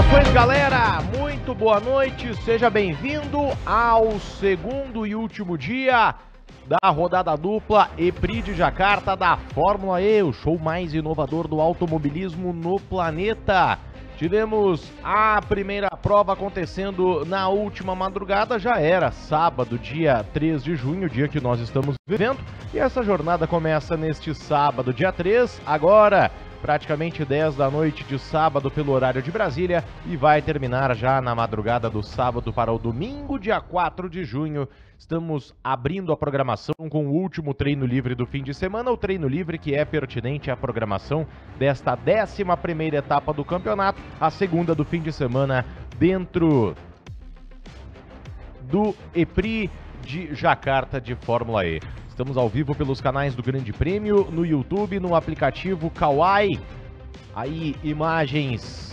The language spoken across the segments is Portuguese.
Saudações, galera! Muito boa noite, seja bem-vindo ao segundo e último dia da rodada dupla EPRI de Jacarta da Fórmula E, o show mais inovador do automobilismo no planeta. Tivemos a primeira prova acontecendo na última madrugada, já era sábado, dia 3 de junho, dia que nós estamos vivendo, e essa jornada começa neste sábado, dia 3, agora praticamente 10 da noite de sábado pelo horário de Brasília, e vai terminar já na madrugada do sábado para o domingo, dia 4 de junho. Estamos abrindo a programação com o último treino livre do fim de semana, o treino livre que é pertinente à programação desta 11ª etapa do campeonato, a segunda do fim de semana dentro do EPRI de Jacarta de Fórmula E. Estamos ao vivo pelos canais do Grande Prêmio, no YouTube, no aplicativo Kawai. Aí, imagens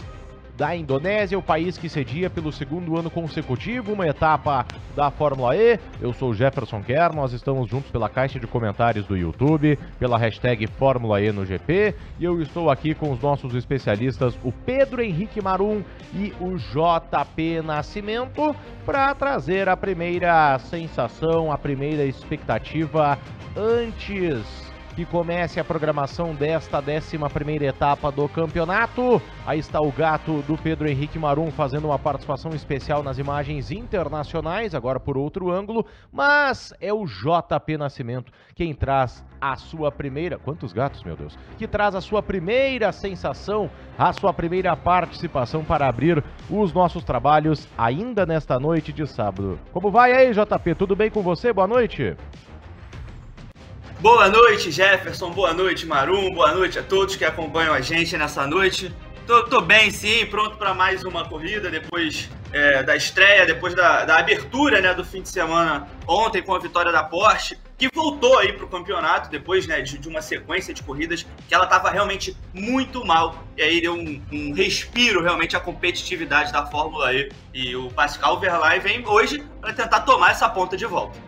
da Indonésia, o país que cedia pelo segundo ano consecutivo uma etapa da Fórmula E. Eu sou o Jefferson Kerr, nós estamos juntos pela caixa de comentários do YouTube, pela hashtag Fórmula E no GP, e eu estou aqui com os nossos especialistas, o Pedro Henrique Marum e o JP Nascimento, para trazer a primeira sensação, a primeira expectativa antes que comece a programação desta 11ª etapa do campeonato. Aí está o gato do Pedro Henrique Marum fazendo uma participação especial nas imagens internacionais, agora por outro ângulo, mas é o JP Nascimento quem traz a sua primeira... Quantos gatos, meu Deus? Que traz a sua primeira sensação, a sua primeira participação para abrir os nossos trabalhos ainda nesta noite de sábado. Como vai aí, JP? Tudo bem com você? Boa noite! Boa noite, Jefferson, boa noite, Marum, boa noite a todos que acompanham a gente nessa noite. Tô bem, sim, pronto para mais uma corrida depois da estreia, depois da abertura, né, do fim de semana ontem com a vitória da Porsche, que voltou aí pro campeonato depois, né, de uma sequência de corridas que ela estava realmente muito mal, e aí deu um respiro realmente à competitividade da Fórmula E, e o Pascal Wehrlein vem hoje para tentar tomar essa ponta de volta.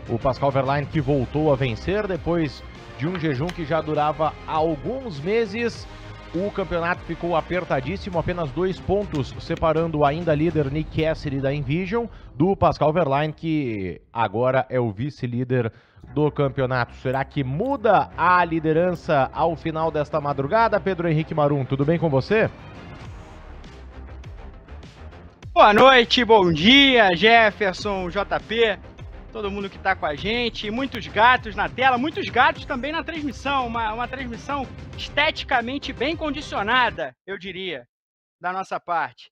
O Pascal Wehrlein que voltou a vencer depois de um jejum que já durava há alguns meses. O campeonato ficou apertadíssimo, apenas 2 pontos separando o ainda líder Nick Cassidy da Envision do Pascal Wehrlein, que agora é o vice-líder do campeonato. Será que muda a liderança ao final desta madrugada? Pedro Henrique Marum, tudo bem com você? Boa noite, bom dia, Jefferson, JP, todo mundo que está com a gente, muitos gatos na tela, muitos gatos também na transmissão, uma transmissão esteticamente bem condicionada, eu diria, da nossa parte.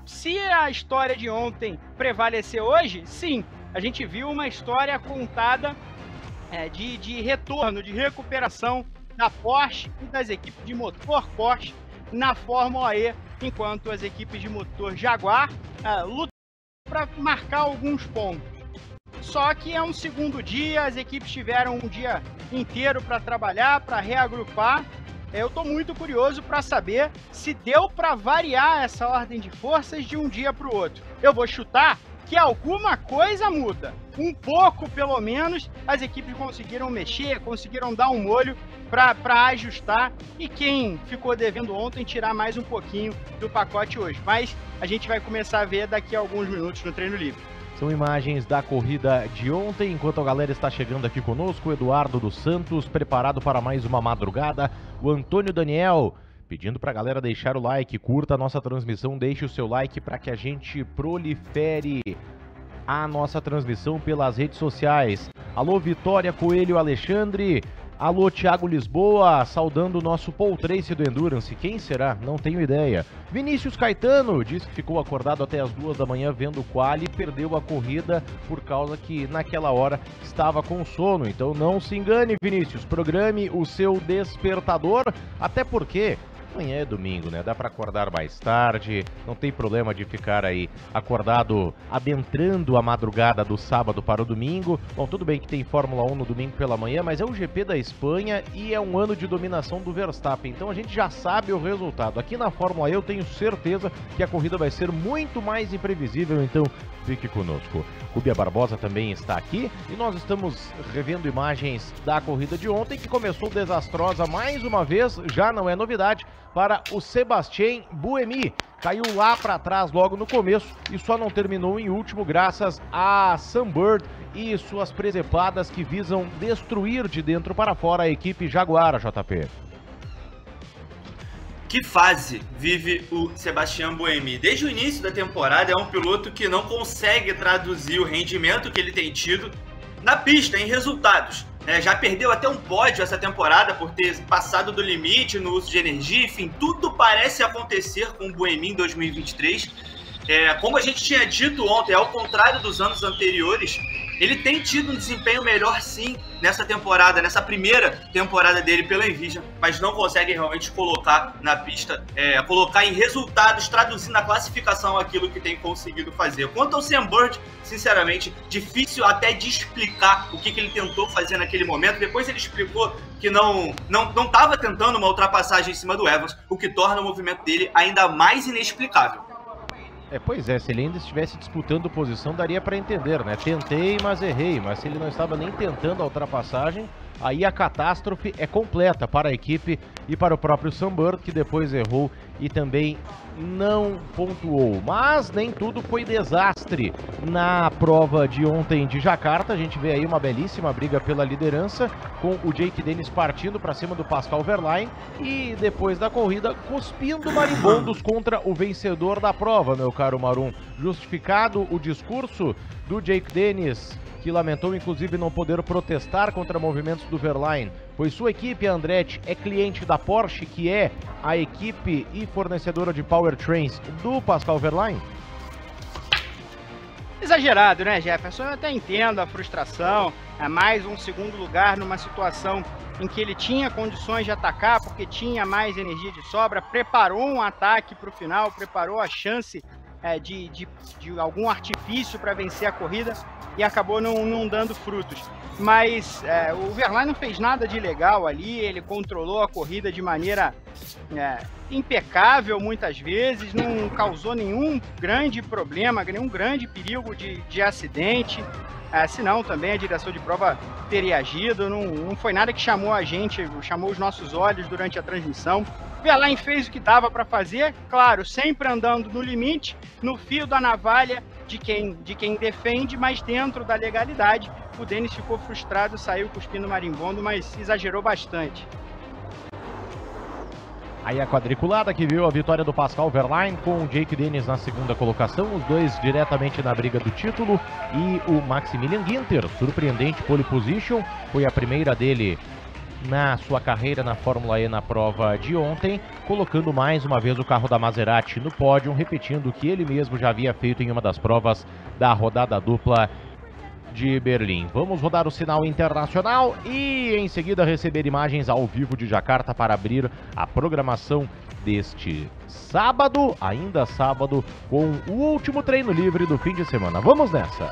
Se a história de ontem prevalecer hoje, sim, a gente viu uma história contada de retorno, de recuperação da Porsche e das equipes de motor Porsche na Fórmula E, enquanto as equipes de motor Jaguar lutam para marcar alguns pontos. Só que é um segundo dia, as equipes tiveram um dia inteiro para trabalhar, para reagrupar. Eu estou muito curioso para saber se deu para variar essa ordem de forças de um dia para o outro. Eu vou chutar que alguma coisa muda. Um pouco, pelo menos, as equipes conseguiram mexer, conseguiram dar um molho para ajustar, e quem ficou devendo ontem tirar mais um pouquinho do pacote hoje. Mas a gente vai começar a ver daqui a alguns minutos no treino livre. São imagens da corrida de ontem, enquanto a galera está chegando aqui conosco, o Eduardo dos Santos, preparado para mais uma madrugada, o Antônio Daniel, pedindo para a galera deixar o like, curta a nossa transmissão, deixe o seu like para que a gente prolifere a nossa transmissão pelas redes sociais. Alô, Vitória Coelho Alexandre, alô, Thiago Lisboa, saudando o nosso Paul Tracy do Endurance. Quem será? Não tenho ideia. Vinícius Caetano diz que ficou acordado até as 2 da manhã vendo o quali e perdeu a corrida por causa que naquela hora estava com sono. Então não se engane, Vinícius, programe o seu despertador, até porque amanhã é domingo, né? Dá para acordar mais tarde, não tem problema de ficar aí acordado adentrando a madrugada do sábado para o domingo. Bom, tudo bem que tem Fórmula 1 no domingo pela manhã, mas é o GP da Espanha e é um ano de dominação do Verstappen, então a gente já sabe o resultado. Aqui na Fórmula E eu tenho certeza que a corrida vai ser muito mais imprevisível, então fique conosco. Rubia Barbosa também está aqui e nós estamos revendo imagens da corrida de ontem, que começou desastrosa mais uma vez, já não é novidade, para o Sébastien Buemi. Caiu lá para trás logo no começo e só não terminou em último graças a Sunbird e suas presepadas que visam destruir de dentro para fora a equipe Jaguar, JP. Que fase vive o Sébastien Buemi? Desde o início da temporada é um piloto que não consegue traduzir o rendimento que ele tem tido na pista, em resultados. Já perdeu até um pódio essa temporada por ter passado do limite no uso de energia, enfim, tudo parece acontecer com o Buemi em 2023. Como a gente tinha dito ontem, ao contrário dos anos anteriores, ele tem tido um desempenho melhor sim nessa temporada, nessa primeira temporada dele pela Envision, mas não consegue realmente colocar na pista, colocar em resultados, traduzindo na classificação aquilo que tem conseguido fazer. Quanto ao Sunbird, sinceramente, difícil até de explicar o que ele tentou fazer naquele momento. Depois ele explicou que não estava tentando uma ultrapassagem em cima do Evans, o que torna o movimento dele ainda mais inexplicável. Pois é, se ele ainda estivesse disputando posição, daria para entender, né? Tentei, mas errei, mas se ele não estava nem tentando a ultrapassagem, aí a catástrofe é completa para a equipe e para o próprio Sunbird, que depois errou e também não pontuou. Mas nem tudo foi desastre na prova de ontem de Jacarta. A gente vê aí uma belíssima briga pela liderança, com o Jake Dennis partindo para cima do Pascal Wehrlein e depois da corrida cuspindo marimbondos contra o vencedor da prova, meu caro Marum. Justificado o discurso do Jake Dennis, que lamentou inclusive não poder protestar contra movimentos do Wehrlein, pois sua equipe, a Andretti, é cliente da Porsche, que é a equipe e fornecedora de powertrains do Pascal Wehrlein? Exagerado, né, Jefferson? Eu até entendo a frustração, é mais um segundo lugar numa situação em que ele tinha condições de atacar, porque tinha mais energia de sobra, preparou um ataque para o final, preparou a chance de algum artifício para vencer a corrida e acabou não dando frutos. Mas o Wehrlein não fez nada de legal ali, ele controlou a corrida de maneira impecável muitas vezes, não causou nenhum grande problema, nenhum grande perigo de acidente. Senão também a direção de prova teria agido, não foi nada que chamou a gente, chamou os nossos olhos durante a transmissão. O Wehrlein fez o que dava para fazer, claro, sempre andando no limite, no fio da navalha de quem defende, mas dentro da legalidade. O Dennis ficou frustrado, saiu cuspindo marimbondo, mas exagerou bastante. Aí a quadriculada que viu a vitória do Pascal Wehrlein com o Jake Dennis na segunda colocação, os dois diretamente na briga do título, e o Maximilian Ginter, surpreendente pole position, foi a primeira dele na sua carreira na Fórmula E na prova de ontem, colocando mais uma vez o carro da Maserati no pódio, repetindo o que ele mesmo já havia feito em uma das provas da rodada dupla de Berlim. Vamos rodar o sinal internacional e em seguida receber imagens ao vivo de Jacarta para abrir a programação deste sábado, ainda sábado, com o último treino livre do fim de semana. Vamos nessa!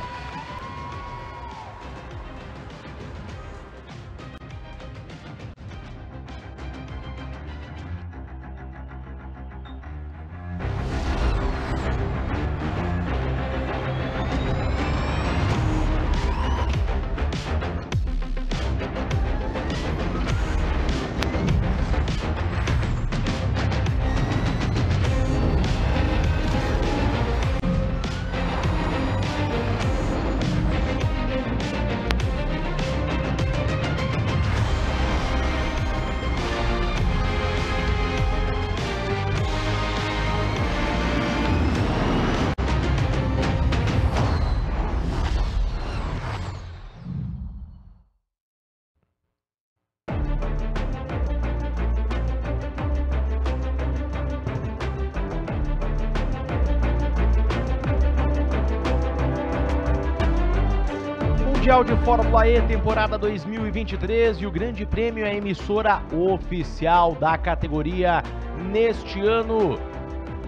Mundial de Fórmula E, temporada 2023, e o Grande Prêmio é a emissora oficial da categoria neste ano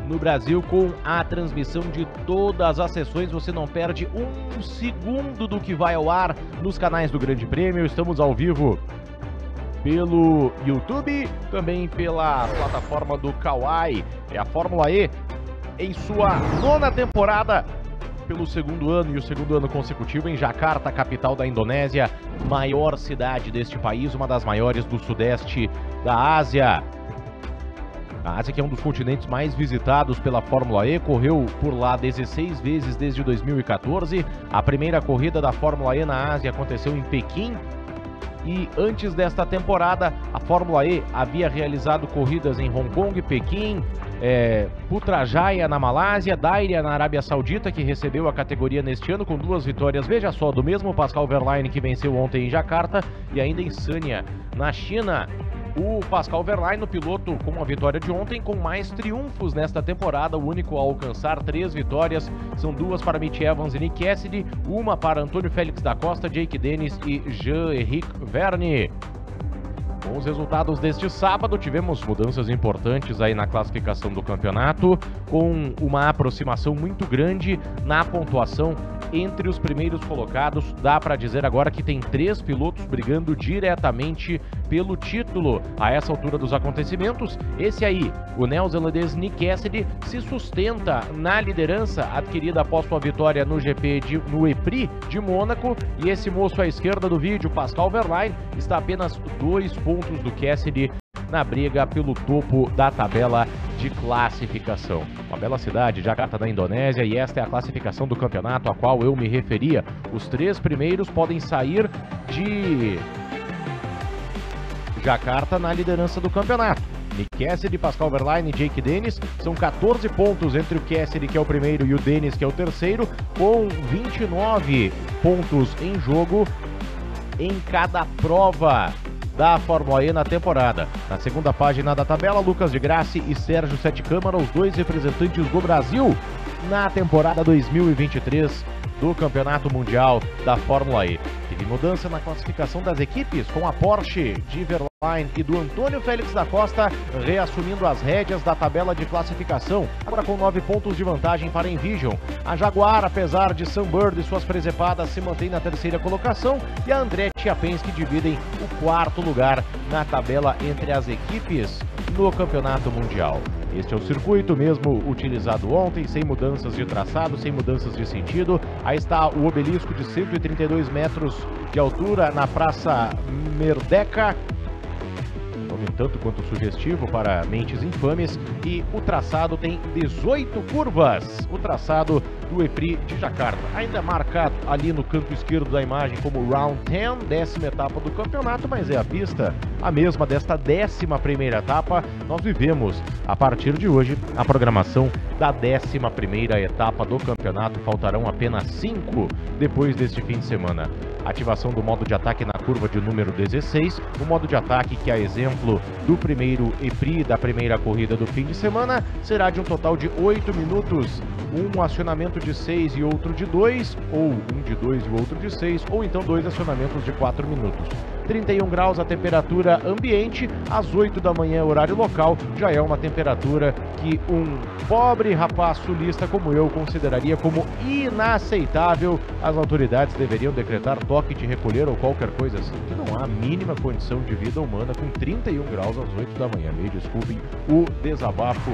no Brasil, com a transmissão de todas as sessões. Você não perde um segundo do que vai ao ar nos canais do Grande Prêmio. Estamos ao vivo pelo YouTube, também pela plataforma do Kawai. É a Fórmula E em sua 9ª temporada, pelo segundo ano e o segundo ano consecutivo em Jacarta, capital da Indonésia, maior cidade deste país, uma das maiores do sudeste da Ásia. A Ásia, que é um dos continentes mais visitados pela Fórmula E, correu por lá 16 vezes desde 2014. A primeira corrida da Fórmula E na Ásia aconteceu em Pequim. E antes desta temporada, a Fórmula E havia realizado corridas em Hong Kong, Pequim, Putrajaya na Malásia, Diriyah na Arábia Saudita, que recebeu a categoria neste ano com 2 vitórias, veja só, do mesmo Pascal Wehrlein que venceu ontem em Jakarta, e ainda em Sanya, na China. O Pascal Wehrlein, o piloto com a vitória de ontem, com mais triunfos nesta temporada, o único a alcançar 3 vitórias, são 2 para Mitch Evans e Nick Cassidy, uma para Antônio Félix da Costa, Jake Dennis e Jean-Éric Vergne. Com os resultados deste sábado, tivemos mudanças importantes aí na classificação do campeonato, com uma aproximação muito grande na pontuação entre os primeiros colocados. Dá para dizer agora que tem 3 pilotos brigando diretamente pelo título. A essa altura dos acontecimentos, esse aí, o neozelandês Nick Cassidy, se sustenta na liderança adquirida após sua vitória no no EPRI de Mônaco, e esse moço à esquerda do vídeo, Pascal Wehrlein, está apenas 2 pontos do Cassidy na briga pelo topo da tabela de classificação. Uma bela cidade, Jakarta, da Indonésia, e esta é a classificação do campeonato a qual eu me referia. Os 3 primeiros podem sair de Jakarta na liderança do campeonato. Nick Cassidy, Pascal Wehrlein e Jake Dennis, são 14 pontos entre o Cassidy, que é o primeiro, e o Dennis, que é o terceiro, com 29 pontos em jogo em cada prova da Fórmula E na temporada. Na segunda página da tabela, Lucas de Grassi e Sérgio Sete Câmara, os 2 representantes do Brasil na temporada 2023 do Campeonato Mundial da Fórmula E. Teve mudança na classificação das equipes, com a Porsche de Wehrlein e do Antônio Félix da Costa reassumindo as rédeas da tabela de classificação, agora com 9 pontos de vantagem para a Envision. A Jaguar, apesar de Sunbird e suas presepadas, se mantém na terceira colocação, e a Andretti e a Penske dividem o 4º lugar na tabela entre as equipes no Campeonato Mundial. Este é o circuito mesmo utilizado ontem, sem mudanças de traçado, sem mudanças de sentido. Aí está o obelisco de 132 metros de altura na Praça Merdeka, nome um tanto quanto sugestivo para mentes infames, e o traçado tem 18 curvas, o traçado do EPRI de Jakarta, ainda marcado ali no canto esquerdo da imagem como Round 10, 10ª etapa do campeonato, mas é a pista a mesma desta 11ª etapa. Nós vivemos, a partir de hoje, a programação da 11ª etapa do campeonato. Faltarão apenas 5 depois deste fim de semana. Ativação do modo de ataque na curva de número 16, o modo de ataque que, a exemplo do primeiro EPRI da primeira corrida do fim de semana, será de um total de 8 minutos, um acionamento de 6 e outro de 2, ou um de 2 e o outro de 6, ou então 2 acionamentos de 4 minutos. 31 graus a temperatura ambiente, às 8 da manhã, horário local, já é uma temperatura que um pobre rapaz sulista como eu consideraria como inaceitável. As autoridades deveriam decretar toque de recolher ou qualquer coisa assim, que não há a mínima condição de vida humana com 31 graus às 8 da manhã. Me desculpem o desabafo,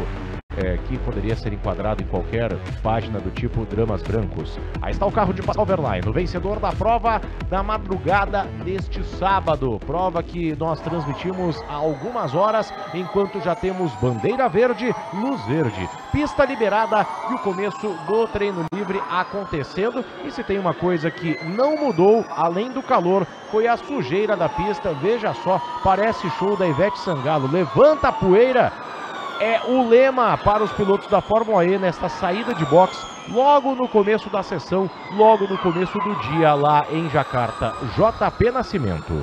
que poderia ser enquadrado em qualquer página do tipo Dramas Brancos. Aí está o carro de Pascal Wehrlein, o vencedor da prova da madrugada deste sábado. Prova que nós transmitimos há algumas horas, enquanto já temos bandeira verde, luz verde, pista liberada e o começo do treino livre acontecendo. E se tem uma coisa que não mudou, além do calor, foi a sujeira da pista. Veja só, parece show da Ivete Sangalo. Levanta a poeira. É o lema para os pilotos da Fórmula E nesta saída de box, logo no começo da sessão, logo no começo do dia lá em Jakarta. JP Nascimento.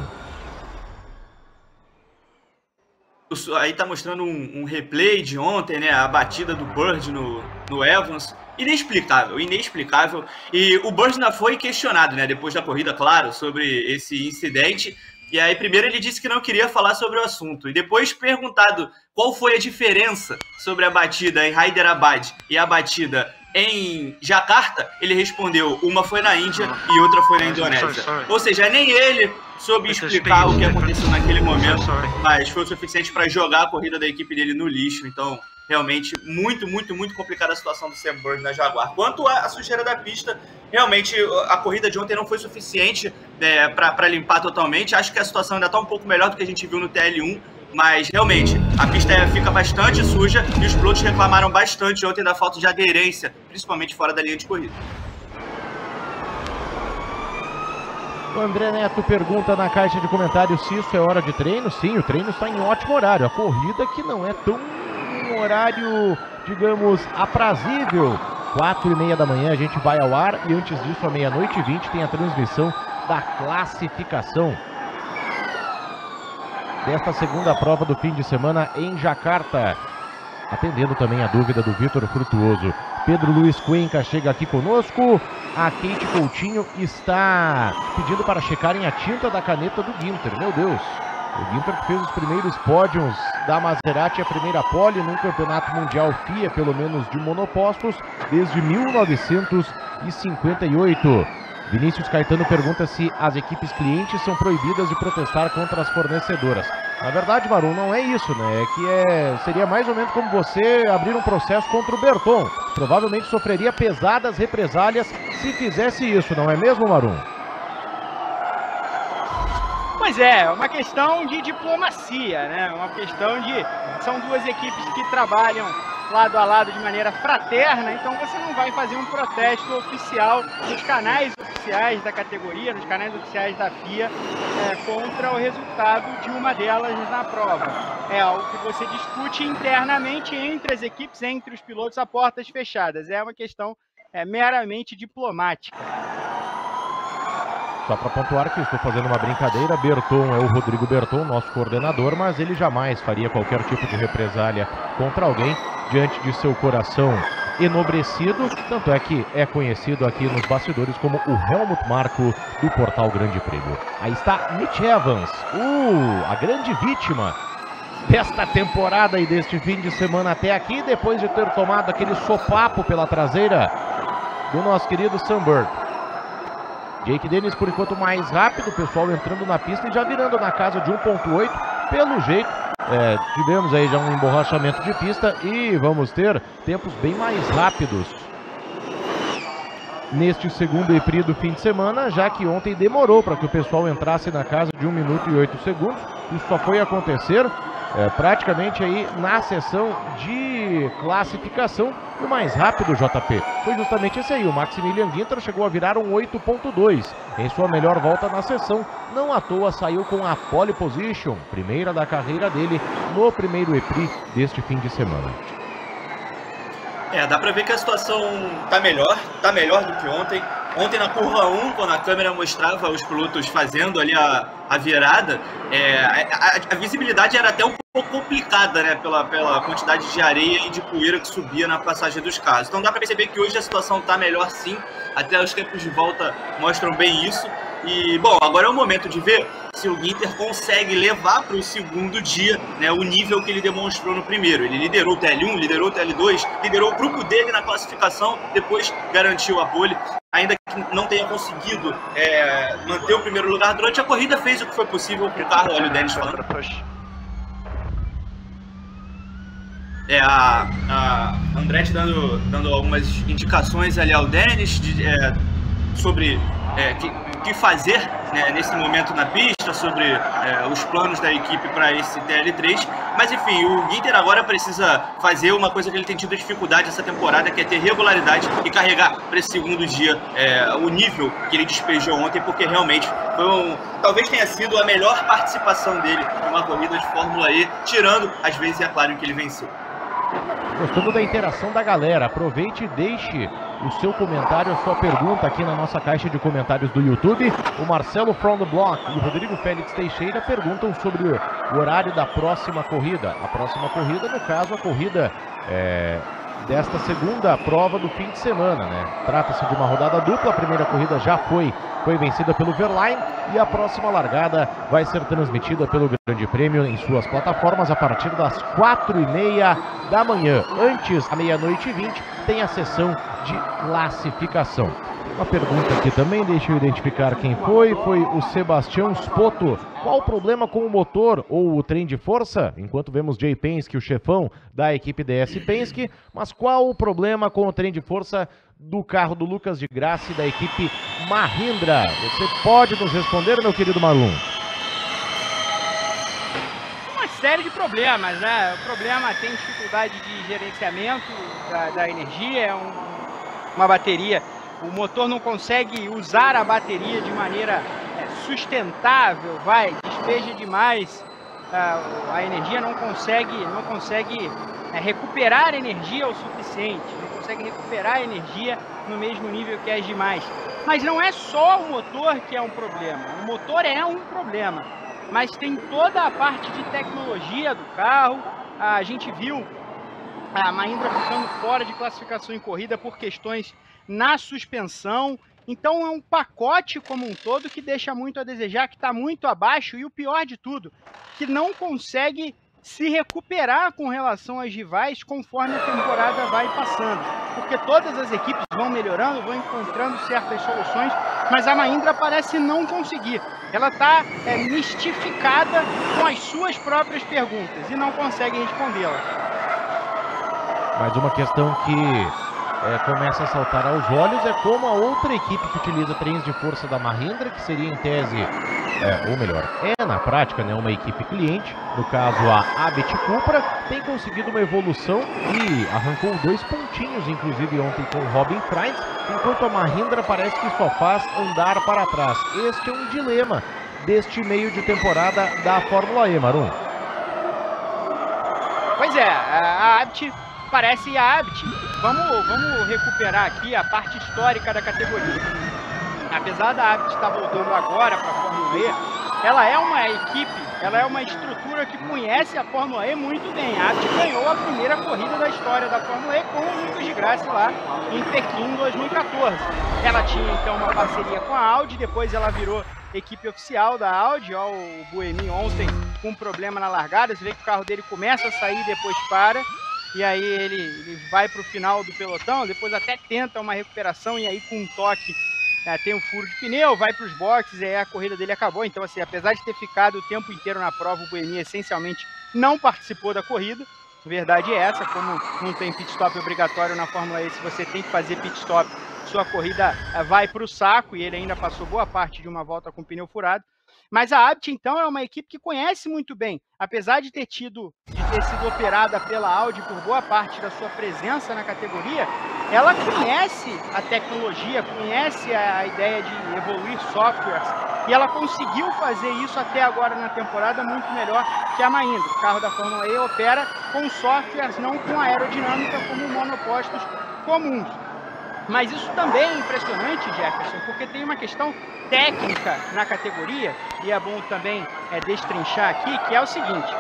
Aí tá mostrando um replay de ontem, né? A batida do Bird no Evans. Inexplicável, inexplicável. E o Bird ainda foi questionado, né? Depois da corrida, claro, sobre esse incidente. E aí, primeiro ele disse que não queria falar sobre o assunto. E depois, perguntado qual foi a diferença sobre a batida em Hyderabad e a batida em Jakarta, ele respondeu: uma foi na Índia e outra foi na Indonésia. Ou seja, nem ele soube explicar o que aconteceu naquele momento, mas foi o suficiente para jogar a corrida da equipe dele no lixo. Então, realmente, muito complicada a situação do Sam Bird na Jaguar. Quanto à sujeira da pista, realmente a corrida de ontem não foi suficiente para limpar totalmente. Acho que a situação ainda está um pouco melhor do que a gente viu no TL1, mas realmente a pista fica bastante suja e os pilotos reclamaram bastante ontem da falta de aderência, principalmente fora da linha de corrida. O André Neto pergunta na caixa de comentários se isso é hora de treino. Sim, o treino está em ótimo horário. A corrida que não é tão um horário, digamos, aprazível. 4h30 da manhã a gente vai ao ar e antes disso, à 00h20, tem a transmissão da classificação desta segunda prova do fim de semana em Jacarta. Atendendo também a dúvida do Vitor Frutuoso. Pedro Luiz Cuenca chega aqui conosco. A Kate Coutinho está pedindo para checarem a tinta da caneta do Ginter. Meu Deus, o Ginter fez os primeiros pódios da Maserati, a primeira pole num campeonato mundial FIA, pelo menos de monopostos, desde 1958. Vinícius Caetano pergunta se as equipes clientes são proibidas de protestar contra as fornecedoras. Na verdade, Marum, não é isso, né? É que seria mais ou menos como você abrir um processo contra o Berton. Provavelmente sofreria pesadas represálias se fizesse isso, não é mesmo, Marum? Pois é uma questão de diplomacia, né? Uma questão de... São duas equipes que trabalham lado a lado de maneira fraterna, então você não vai fazer um protesto oficial nos canais oficiais da categoria, nos canais oficiais da FIA, contra o resultado de uma delas na prova. É algo que você discute internamente entre as equipes, entre os pilotos a portas fechadas. É uma questão meramente diplomática. Só para pontuar que estou fazendo uma brincadeira, Berton é o Rodrigo Berton, nosso coordenador, mas ele jamais faria qualquer tipo de represália contra alguém diante de seu coração enobrecido, tanto é que é conhecido aqui nos bastidores como o Helmut Marko do Portal Grande Prêmio. Aí está Mitch Evans, a grande vítima desta temporada e deste fim de semana até aqui, depois de ter tomado aquele sopapo pela traseira do nosso querido Sam Bird. Jake Dennis, por enquanto, mais rápido, o pessoal entrando na pista e já virando na casa de 1.8, pelo jeito. Tivemos aí já um emborrachamento de pista e vamos ter tempos bem mais rápidos neste segundo EPRI do fim de semana, já que ontem demorou para que o pessoal entrasse na casa de 1 minuto e 8 segundos. Isso só foi acontecer praticamente aí na sessão de classificação. E o mais rápido, JP, foi justamente esse aí. O Maximilian Ginter chegou a virar um 8.2 em sua melhor volta na sessão. Não à toa saiu com a pole position, primeira da carreira dele no primeiro EPRI deste fim de semana. Dá pra ver que a situação tá melhor do que ontem. Ontem na curva 1, quando a câmera mostrava os pilotos fazendo ali a virada, a visibilidade era até um pouco complicada, né, pela quantidade de areia e de poeira que subia na passagem dos carros. Então dá para perceber que hoje a situação está melhor sim, até os tempos de volta mostram bem isso. E, bom, agora é o momento de ver se o Ginter consegue levar para o segundo dia, né, o nível que ele demonstrou no primeiro. Ele liderou o TL1, liderou o TL2, liderou o grupo dele na classificação, depois garantiu a pole. Ainda que não tenha conseguido manter o primeiro lugar durante a corrida, fez o que foi possível para o carro. Olha o Dennis falando. A Andretti dando algumas indicações ali ao Dennis sobre o que fazer, né, nesse momento na pista, sobre os planos da equipe para esse TL3. Mas enfim, o Ginter agora precisa fazer uma coisa que ele tem tido dificuldade essa temporada, que é ter regularidade e carregar para esse segundo dia o nível que ele despejou ontem, porque realmente foi talvez tenha sido a melhor participação dele numa corrida de Fórmula E, tirando às vezes, é claro, que ele venceu. Gostando da interação da galera, aproveite e deixe o seu comentário, a sua pergunta aqui na nossa caixa de comentários do YouTube. O Marcelo From the Block e o Rodrigo Félix Teixeira perguntam sobre o horário da próxima corrida. A próxima corrida, no caso, a corrida desta segunda prova do fim de semana, né? Trata-se de uma rodada dupla, a primeira corrida já foi vencida pelo Verlaine e a próxima largada vai ser transmitida pelo Grande Prêmio em suas plataformas a partir das 4h30 da manhã. Antes, à 00h20, tem a sessão de classificação. Uma pergunta aqui também, deixa eu identificar quem foi o Sebastião Spoto. Qual o problema com o motor ou o trem de força? Enquanto vemos Jay Penske, o chefão da equipe DS Penske, mas qual o problema com o trem de força do carro do Lucas de Grassi da equipe Mahindra? Você pode nos responder, meu querido Marlon? série de problemas, né? O problema tem dificuldade de gerenciamento da energia, é uma bateria, o motor não consegue usar a bateria de maneira sustentável, despeja demais a energia, não consegue recuperar energia o suficiente, não consegue recuperar energia no mesmo nível que as demais. Mas não é só o motor que é um problema, o motor é um problema, mas tem toda a parte de tecnologia do carro. A gente viu a Mahindra ficando fora de classificação em corrida por questões na suspensão. Então é um pacote como um todo que deixa muito a desejar, que está muito abaixo, e o pior de tudo, que não consegue se recuperar com relação às rivais conforme a temporada vai passando. Porque todas as equipes vão melhorando, vão encontrando certas soluções, mas a Mahindra parece não conseguir. Ela está mistificada com as suas próprias perguntas e não consegue respondê-las. Mais uma questão que começa a saltar aos olhos é como a outra equipe que utiliza trens de força da Mahindra, que seria em tese, ou melhor, na prática, né, uma equipe cliente, no caso a Abit Cupra, tem conseguido uma evolução e arrancou 2 pontinhos, inclusive ontem com o Robin Freins, enquanto a Mahindra parece que só faz andar para trás. Este é um dilema deste meio de temporada da Fórmula E, Marum. Pois é, a Abit parece a Abit. Vamos recuperar aqui a parte histórica da categoria. Apesar da Abit estar voltando agora para a Fórmula E, ela é uma equipe, ela é uma estrutura que conhece a Fórmula E muito bem. A Abit ganhou a primeira corrida da história da Fórmula E com o Lucas de Grassi lá em Pequim em 2014. Ela tinha então uma parceria com a Audi, depois ela virou equipe oficial da Audi. Ó, o Buemi ontem com um problema na largada, você vê que o carro dele começa a sair e depois para. E aí ele vai para o final do pelotão, depois até tenta uma recuperação e aí com um toque tem um furo de pneu, vai para os boxes e aí a corrida dele acabou. Então assim, apesar de ter ficado o tempo inteiro na prova, o Buemi essencialmente não participou da corrida. A verdade é essa, como não tem pit stop obrigatório na Fórmula E, se você tem que fazer pit stop, sua corrida vai para o saco, e ele ainda passou boa parte de uma volta com o pneu furado. Mas a Abit, então, é uma equipe que conhece muito bem, apesar de ter sido operada pela Audi por boa parte da sua presença na categoria, ela conhece a tecnologia, conhece a ideia de evoluir softwares, e ela conseguiu fazer isso até agora na temporada muito melhor que a Mahindra. O carro da Fórmula E opera com softwares, não com aerodinâmica como monopostos comuns. Mas isso também é impressionante, Jefferson, porque tem uma questão técnica na categoria, e é bom também destrinchar aqui, que é o seguinte: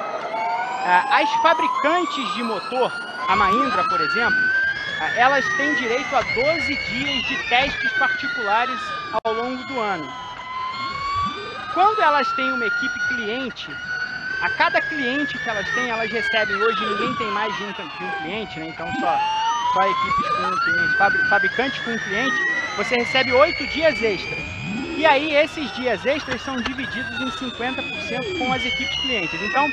as fabricantes de motor, a Mahindra, por exemplo, elas têm direito a 12 dias de testes particulares ao longo do ano. Quando elas têm uma equipe cliente, a cada cliente que elas têm, elas recebem, hoje ninguém tem mais de um cliente, né? Então só equipes com cliente, fabricantes com cliente, você recebe 8 dias extras. E aí esses dias extras são divididos em 50% com as equipes clientes. Então,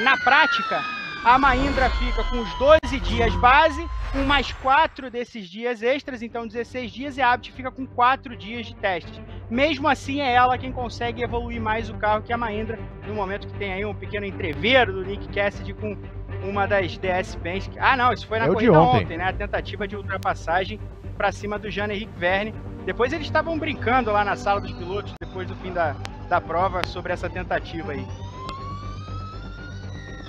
na prática, a Mahindra fica com os 12 dias base, com mais 4 desses dias extras, então 16 dias, e a Abit fica com 4 dias de testes. Mesmo assim, é ela quem consegue evoluir mais o carro que a Mahindra, no momento que tem aí um pequeno entreveiro do Nick Cassidy com uma das DS Pens. Não, isso foi na corrida ontem, né? A tentativa de ultrapassagem para cima do Jean-Éric Vergne. Depois eles estavam brincando lá na sala dos pilotos, depois do fim da prova, sobre essa tentativa aí.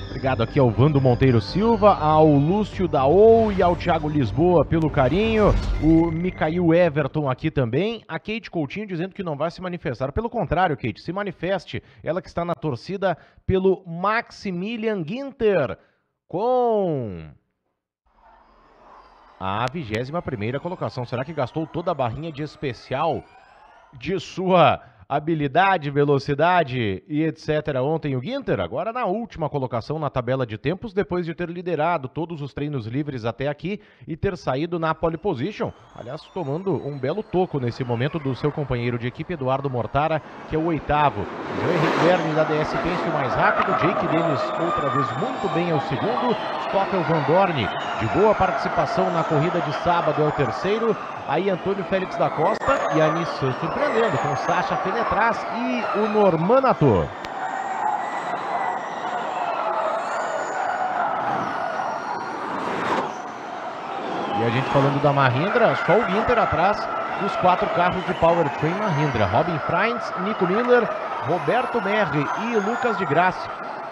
Obrigado aqui ao Vando Monteiro Silva, ao Lúcio Daou e ao Thiago Lisboa pelo carinho. O Micael Everton aqui também. A Kate Coutinho dizendo que não vai se manifestar. Pelo contrário, Kate, se manifeste. Ela que está na torcida pelo Maximilian Ginter, com a 21ª colocação. Será que gastou toda a barrinha de especial de sua habilidade, velocidade e etc. ontem o Ginter? Agora na última colocação na tabela de tempos, depois de ter liderado todos os treinos livres até aqui e ter saído na pole position. Aliás, tomando um belo toco nesse momento do seu companheiro de equipe, Eduardo Mortara, que é o 8º. Jean-Éric Vergne da DS Penske o mais rápido, Jake Dennis outra vez muito bem é o 2º, Stoffel Van Dorn de boa participação na corrida de sábado é o 3º, aí Antônio Félix da Costa e a Nissan surpreendendo com Sacha Fenetras e o Normanato. E a gente falando da Mahindra, só o Ginter atrás dos 4 carros de Powertrain Mahindra. Robin Freins, Nico Miller, Roberto Merri e Lucas de Grassi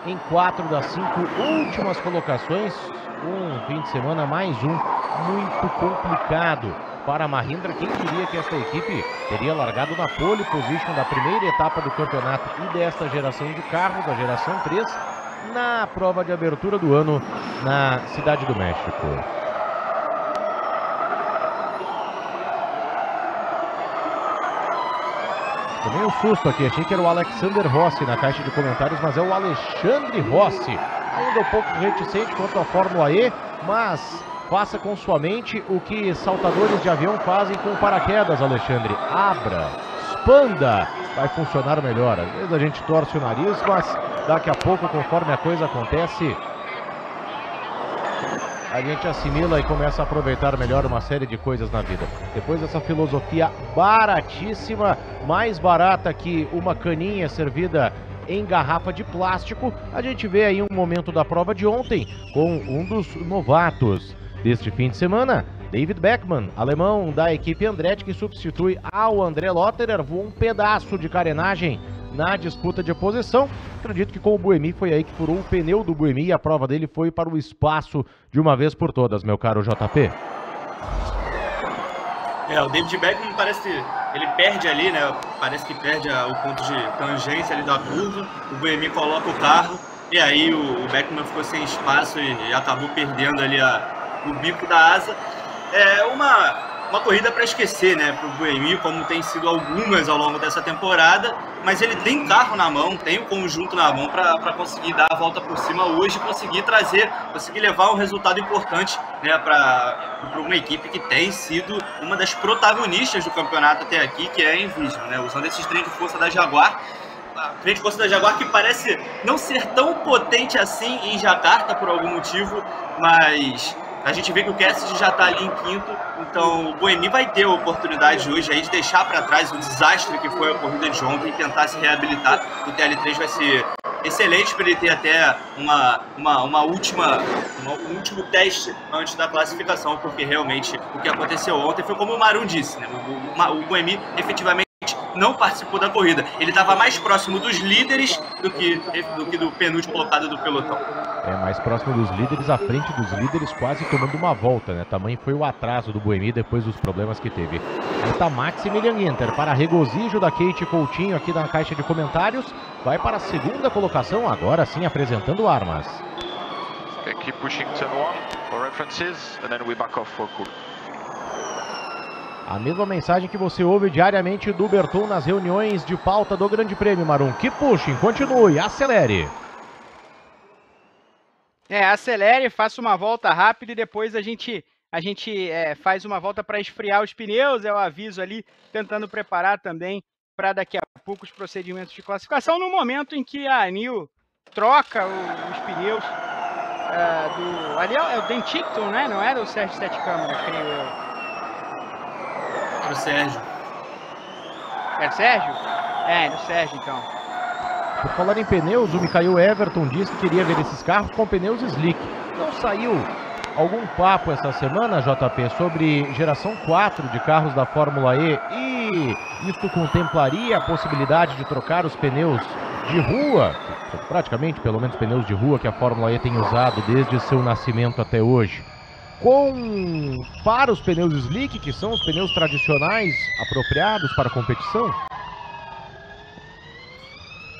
em 4 das 5 últimas colocações. Um fim de semana, mais um, muito complicado para a Mahindra. Quem diria que esta equipe teria largado na pole position da primeira etapa do campeonato e desta geração de carros, da geração 3, na prova de abertura do ano na Cidade do México. Tomei um susto aqui, achei que era o Alexander Rossi na caixa de comentários, mas é o Alexandre Rossi. Ainda um pouco reticente quanto à Fórmula E, mas faça com sua mente o que saltadores de avião fazem com paraquedas, Alexandre. Abra, expanda, vai funcionar melhor. Às vezes a gente torce o nariz, mas daqui a pouco, conforme a coisa acontece, a gente assimila e começa a aproveitar melhor uma série de coisas na vida. Depois dessa filosofia baratíssima, mais barata que uma caninha servida em garrafa de plástico, a gente vê aí um momento da prova de ontem com um dos novatos deste fim de semana, David Beckmann, alemão da equipe Andretti, que substitui ao André Lotterer, voou um pedaço de carenagem na disputa de posição. Acredito que com o Buemi foi aí que furou o pneu do Buemi e a prova dele foi para o espaço de uma vez por todas, meu caro JP. O David Beckmann parece que ele perde ali, né? Parece que perde o ponto de tangência ali da curva. O Buemi coloca o carro e aí o Beckmann ficou sem espaço e acabou perdendo ali o bico da asa. É uma corrida para esquecer, né, para o Buemi, como tem sido algumas ao longo dessa temporada, mas ele tem carro na mão, tem o conjunto na mão para conseguir dar a volta por cima hoje, conseguir levar um resultado importante, né, para uma equipe que tem sido uma das protagonistas do campeonato até aqui, que é a Envision, né, usando esses trem de força da Jaguar. A trem de força da Jaguar que parece não ser tão potente assim em Jakarta por algum motivo, mas a gente vê que o Cassidy já está ali em quinto, então o Buemi vai ter a oportunidade hoje aí de deixar para trás o desastre que foi a corrida de ontem e tentar se reabilitar. O TL3 vai ser excelente para ele ter até um último teste antes da classificação, porque realmente o que aconteceu ontem foi como o Marum disse, né? O Buemi efetivamente não participou da corrida. Ele estava mais próximo dos líderes do que do penúltimo colocado do pelotão. Mais próximo dos líderes, à frente dos líderes, quase tomando uma volta, né? Tamanho foi o atraso do Buemi depois dos problemas que teve. Aí está Maximilian Ginter, para regozijo da Kate Coutinho aqui na caixa de comentários. Vai para a segunda colocação, agora sim apresentando armas. Okay, keep pushing turn 1 for references, and then we back off for cool. A mesma mensagem que você ouve diariamente do Berton nas reuniões de pauta do Grande Prêmio, Marum. Que puxem, continue, acelere. Acelere, faça uma volta rápida e depois a gente faz uma volta para esfriar os pneus. É o aviso ali, tentando preparar também para daqui a pouco os procedimentos de classificação. No momento em que a New troca os pneus ali é o Dan Tickton, né? Não era o Sérgio Sete Câmara, creio eu. Pro Sérgio. É o Sérgio? É o Sérgio, então. Por falar em pneus, o Michael Everton disse que queria ver esses carros com pneus slick. Não saiu algum papo essa semana, JP, sobre geração 4 de carros da Fórmula E e isso contemplaria a possibilidade de trocar os pneus de rua, praticamente pelo menos pneus de rua que a Fórmula E tem usado desde seu nascimento até hoje, para os pneus slick, que são os pneus tradicionais apropriados para a competição?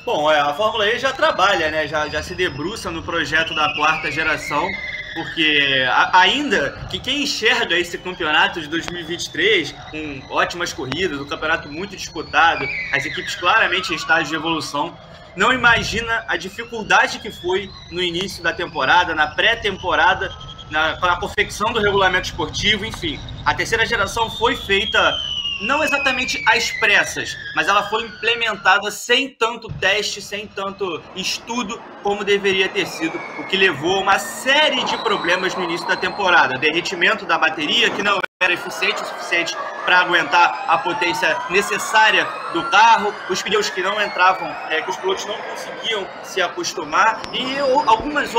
Bom, a Fórmula E já trabalha, né? Já se debruça no projeto da 4ª geração, porque ainda que quem enxerga esse campeonato de 2023 com ótimas corridas, um campeonato muito disputado, as equipes claramente em estágio de evolução, não imagina a dificuldade que foi no início da temporada, na pré-temporada, na confecção do regulamento esportivo, enfim. A 3ª geração foi feita não exatamente às pressas, mas ela foi implementada sem tanto teste, sem tanto estudo como deveria ter sido, o que levou a uma série de problemas no início da temporada. Derretimento da bateria, que não era eficiente o suficiente para aguentar a potência necessária do carro, os pneus que não entravam, que os pilotos não conseguiam se acostumar, e alguns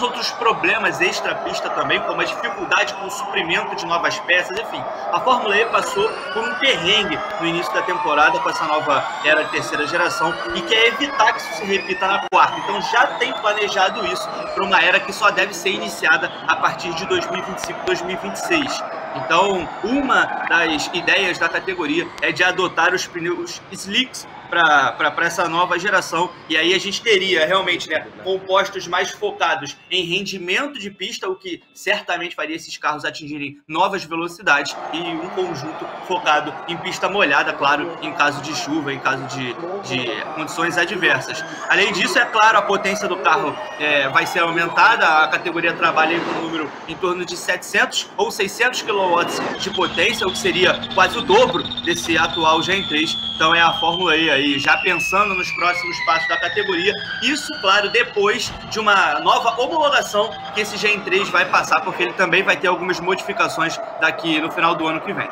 outros problemas extra-pista também, como a dificuldade com o suprimento de novas peças, enfim. A Fórmula E passou por um perrengue no início da temporada com essa nova era de terceira geração e quer evitar que isso se repita na quarta. Então já tem planejado isso para uma era que só deve ser iniciada a partir de 2025, 2026. Então, uma das ideias da categoria é de adotar os pneus slicks para essa nova geração, e aí a gente teria realmente, né, compostos mais focados em rendimento de pista, o que certamente faria esses carros atingirem novas velocidades, e um conjunto focado em pista molhada, claro, em caso de chuva, em caso de condições adversas. Além disso, é claro, a potência do carro vai ser aumentada, a categoria trabalha com um número em torno de 700 ou 600 kW de potência, o que seria quase o dobro desse atual Gen 3, então é a Fórmula E aí já pensando nos próximos passos da categoria, isso, claro, depois de uma nova homologação que esse Gen 3 vai passar, porque ele também vai ter algumas modificações daqui no final do ano que vem.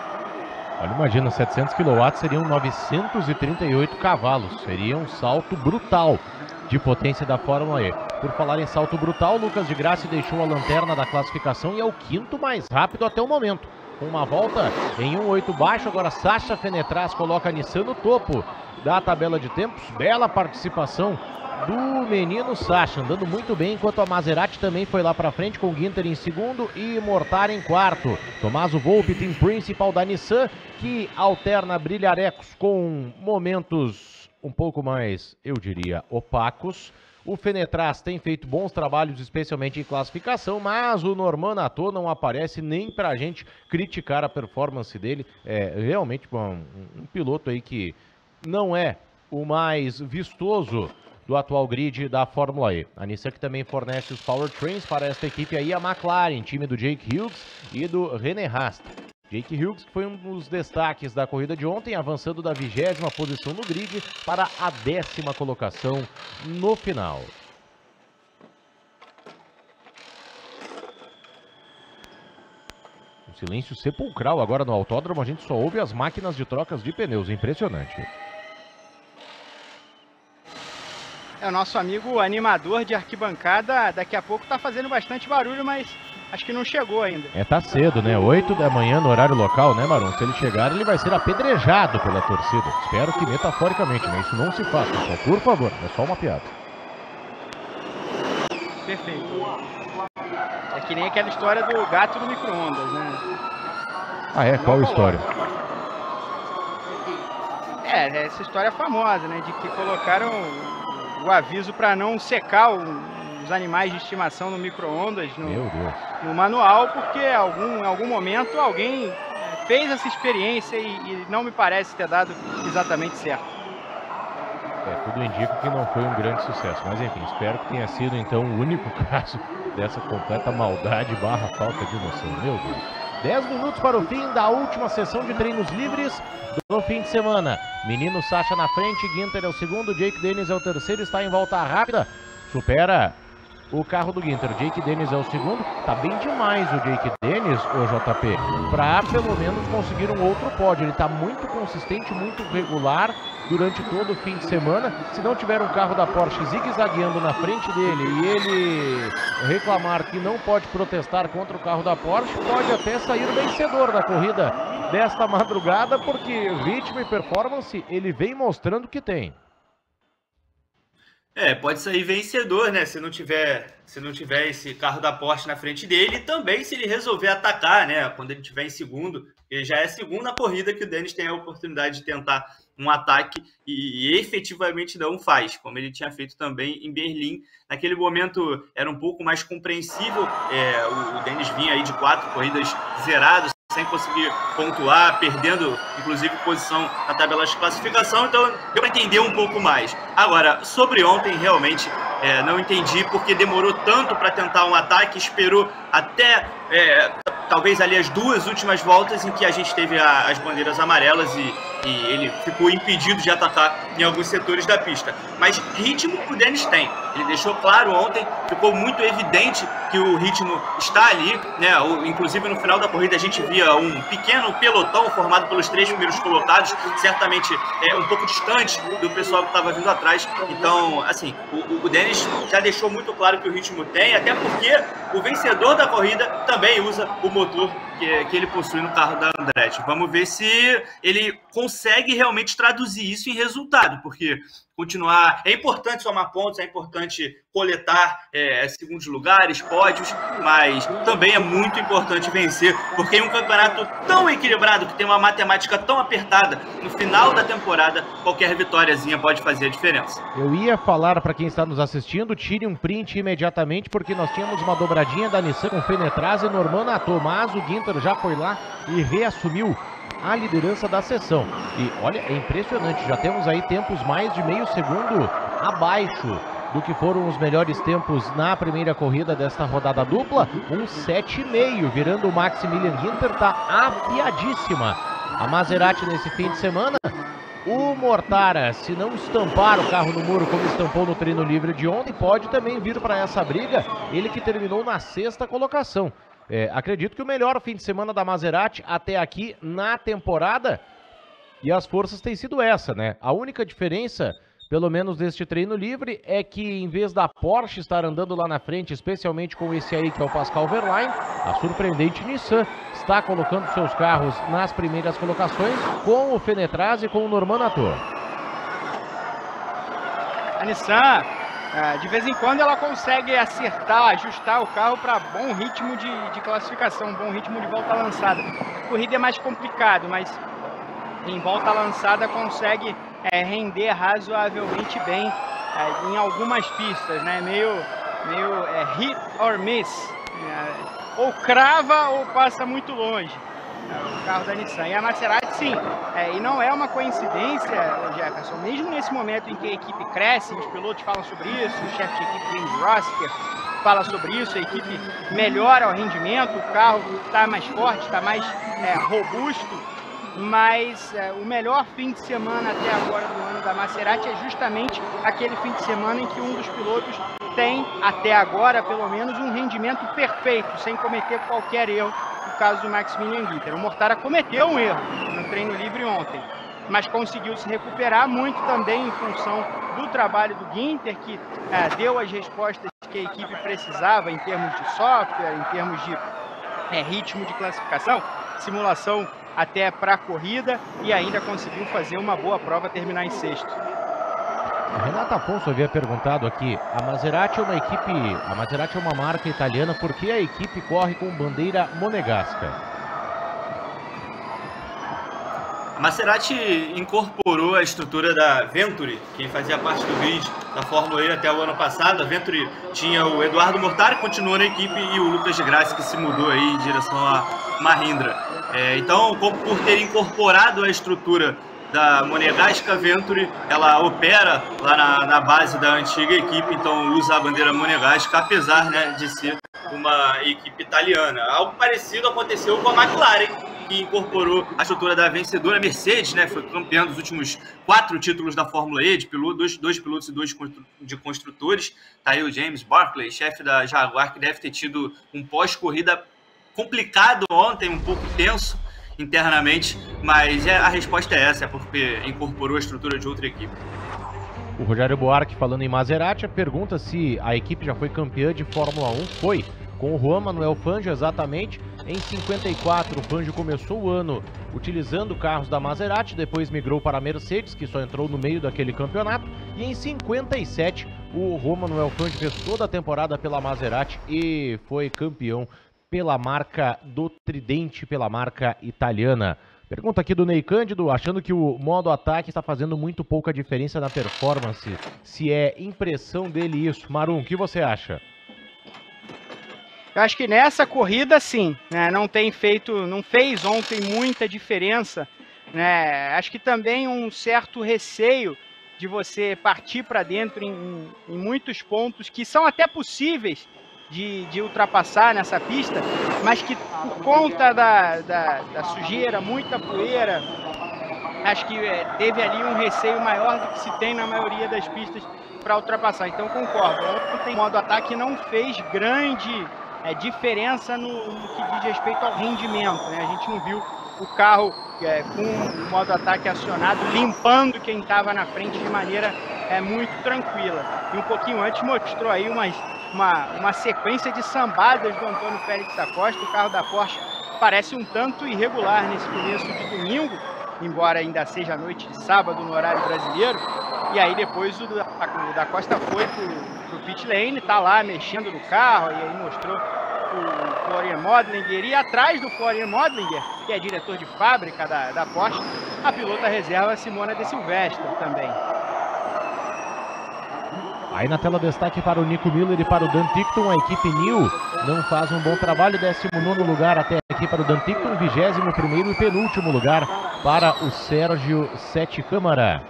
Olha, imagina, 700 kW seriam 938 cavalos, seria um salto brutal de potência da Fórmula E. Por falar em salto brutal, Lucas de Grassi deixou a lanterna da classificação e é o quinto mais rápido até o momento. Com uma volta em 1.8 baixo, agora Sasha Fenetras coloca a Nissan no topo da tabela de tempos. Bela participação do menino Sasha, andando muito bem, enquanto a Maserati também foi lá para frente com Ginter em segundo e Mortara em quarto. Tommaso Volpi, team principal da Nissan, que alterna brilharecos com momentos um pouco mais, eu diria, opacos. O Fenetras tem feito bons trabalhos, especialmente em classificação, mas o Norman Nato não aparece nem pra gente criticar a performance dele. É realmente um piloto aí que não é o mais vistoso do atual grid da Fórmula E. A Nissan que também fornece os powertrains para esta equipe aí, a McLaren, time do Jake Hughes e do René Rast. Jake Hughes, que foi um dos destaques da corrida de ontem, avançando da 20ª posição no grid para a 10ª colocação no final. Um silêncio sepulcral agora no autódromo, a gente só ouve as máquinas de trocas de pneus, impressionante. O nosso amigo animador de arquibancada daqui a pouco tá fazendo bastante barulho, mas acho que não chegou ainda. Tá cedo, né? 8 da manhã no horário local, né, Marum? Se ele chegar, ele vai ser apedrejado pela torcida. Espero que metaforicamente, né? Isso não se faça, pessoal. Por favor, é só uma piada. Perfeito. É que nem aquela história do gato no micro-ondas, né? Ah, é? Qual história? Essa história famosa, né? De que colocaram o aviso para não secar os animais de estimação no micro-ondas no manual, porque em algum momento alguém fez essa experiência e não me parece ter dado exatamente certo. Tudo indica que não foi um grande sucesso, mas enfim, espero que tenha sido então o único caso dessa completa maldade / falta de noção. Meu Deus. 10 minutos para o fim da última sessão de treinos livres do fim de semana. Menino Sasha na frente, Ginter é o segundo, Jake Dennis é o terceiro, está em volta rápida, supera o carro do Ginter. Jake Dennis é o segundo, tá bem demais o Jake Dennis, o JP, para pelo menos conseguir um outro pódio. Ele tá muito consistente, muito regular durante todo o fim de semana. Se não tiver um carro da Porsche zigue-zagueando na frente dele e ele reclamar que não pode protestar contra o carro da Porsche, pode até sair vencedor da corrida desta madrugada, porque ritmo e performance ele vem mostrando que tem. Pode sair vencedor, né? Se não tiver esse carro da Porsche na frente dele, e também se ele resolver atacar, né? Quando ele estiver em segundo, ele já é a segunda corrida que o Dennis tem a oportunidade de tentar um ataque e efetivamente não faz, como ele tinha feito também em Berlim. Naquele momento era um pouco mais compreensível, o Dennis vinha aí de 4 corridas zeradas, sem conseguir pontuar, perdendo inclusive posição na tabela de classificação, então deu para entender um pouco mais. Agora, sobre ontem, realmente não entendi porque demorou tanto para tentar um ataque, esperou até talvez ali as 2 últimas voltas em que a gente teve as bandeiras amarelas e ele ficou impedido de atacar em alguns setores da pista. Mas ritmo o Dennis tem. Ele deixou claro ontem, ficou muito evidente que o ritmo está ali, né? Inclusive no final da corrida a gente via um pequeno pelotão formado pelos 3 primeiros colocados, certamente um pouco distante do pessoal que estava vindo atrás. Então, assim, o Dennis já deixou muito claro que o ritmo tem, até porque o vencedor da corrida também usa o motor que ele possui no carro da Andretti. Vamos ver se ele consegue realmente traduzir isso em resultado, porque continuar... É importante somar pontos, é importante coletar segundos lugares, pódios, mas também é muito importante vencer, porque em um campeonato tão equilibrado, que tem uma matemática tão apertada, no final da temporada, qualquer vitóriazinha pode fazer a diferença. Eu ia falar para quem está nos assistindo, tire um print imediatamente, porque nós tínhamos uma dobradinha da Nissan com Fenetraz e Norman Nato, mas o Ginter já foi lá e reassumiu a liderança da sessão. E olha, é impressionante, já temos aí tempos mais de meio segundo abaixo do que foram os melhores tempos na primeira corrida desta rodada dupla. 1,7,5, virando o Maximilian Ginter, tá afiadíssima a Maserati nesse fim de semana. O Mortara, se não estampar o carro no muro como estampou no treino livre de ontem, pode também vir para essa briga, ele que terminou na 6ª colocação. Acredito que o melhor fim de semana da Maserati até aqui na temporada, e as forças têm sido essa, né? A única diferença, pelo menos deste treino livre, é que em vez da Porsche estar andando lá na frente, especialmente com esse aí que é o Pascal Wehrlein, a surpreendente Nissan está colocando seus carros nas primeiras colocações com o Fenetraz e com o Norman Nato. A Nissan, de vez em quando ela consegue acertar, ajustar o carro para bom ritmo de classificação, bom ritmo de volta lançada. A corrida é mais complicado, mas em volta lançada consegue render razoavelmente bem em algumas pistas, né? Meio hit or miss, ou crava ou passa muito longe o carro da Nissan. E a Maserati, sim, e não é uma coincidência, Jefferson, mesmo nesse momento em que a equipe cresce, os pilotos falam sobre isso, o chefe de equipe James Rosker fala sobre isso, a equipe melhora o rendimento, o carro está mais forte, está mais robusto. Mas o melhor fim de semana até agora do ano da Maserati é justamente aquele fim de semana em que um dos pilotos tem, até agora, pelo menos, um rendimento perfeito, sem cometer qualquer erro, no caso do Maximilian Ginter. O Mortara cometeu um erro no treino livre ontem, mas conseguiu se recuperar muito também em função do trabalho do Ginter, que deu as respostas que a equipe precisava em termos de software, em termos de ritmo de classificação, simulação até para a corrida, e ainda conseguiu fazer uma boa prova, terminar em 6º. Renato Afonso havia perguntado aqui, a Maserati é uma marca italiana, por que a equipe corre com bandeira monegasca? A Maserati incorporou a estrutura da Venturi, quem fazia parte do grid da Fórmula E até o ano passado. A Venturi tinha o Eduardo Mortara, que continuou na equipe, e o Lucas de Grassi, que se mudou aí em direção a Mahindra. Então, por ter incorporado a estrutura da Monegasca, Venturi, ela opera lá na base da antiga equipe, então usa a bandeira monegasca, apesar, né, de ser uma equipe italiana. Algo parecido aconteceu com a McLaren, que incorporou a estrutura da vencedora Mercedes, né, foi campeã dos últimos 4 títulos da Fórmula E, de dois pilotos e 2 de construtores. Tá aí o James Barclay, chefe da Jaguar, que deve ter tido um pós-corrida complicado ontem, um pouco tenso internamente, mas a resposta é essa, é porque incorporou a estrutura de outra equipe. O Rogério Buarque, falando em Maserati, pergunta se a equipe já foi campeã de Fórmula 1. Foi, com o Juan Manuel Fangio, exatamente. Em 54, o Fangio começou o ano utilizando carros da Maserati, depois migrou para a Mercedes, que só entrou no meio daquele campeonato. E em 57, o Juan Manuel Fangio fez toda a temporada pela Maserati e foi campeão pela marca do Tridente, pela marca italiana. Pergunta aqui do Ney Cândido, achando que o modo ataque está fazendo muito pouca diferença na performance. Se é impressão dele isso. Marum, o que você acha? Eu acho que nessa corrida, sim, né? Não fez ontem muita diferença, né? Acho que também um certo receio de você partir para dentro em muitos pontos que são até possíveis de ultrapassar nessa pista, mas que por conta da sujeira, muita poeira, acho que teve ali um receio maior do que se tem na maioria das pistas para ultrapassar. Então concordo, ontem o modo ataque não fez grande diferença no que diz respeito ao rendimento, né? A gente não viu o carro com o modo ataque acionado, limpando quem estava na frente de maneira muito tranquila. E um pouquinho antes mostrou aí uma sequência de sambadas do Antônio Félix da Costa. O carro da Porsche parece um tanto irregular nesse começo de domingo, embora ainda seja noite de sábado no horário brasileiro. E aí depois o da Costa foi pro pit lane, tá lá mexendo no carro, e aí mostrou o Florian Modlinger, e atrás do Florian Modlinger, que é diretor de fábrica da Porsche, a pilota reserva Simona De Silvestre também. Aí na tela destaque para o Nico Miller e para o Dan Ticktum, a equipe New não faz um bom trabalho, 19º lugar até aqui para o Dan Ticktum, 21º e penúltimo lugar para o Sérgio Sete Câmara.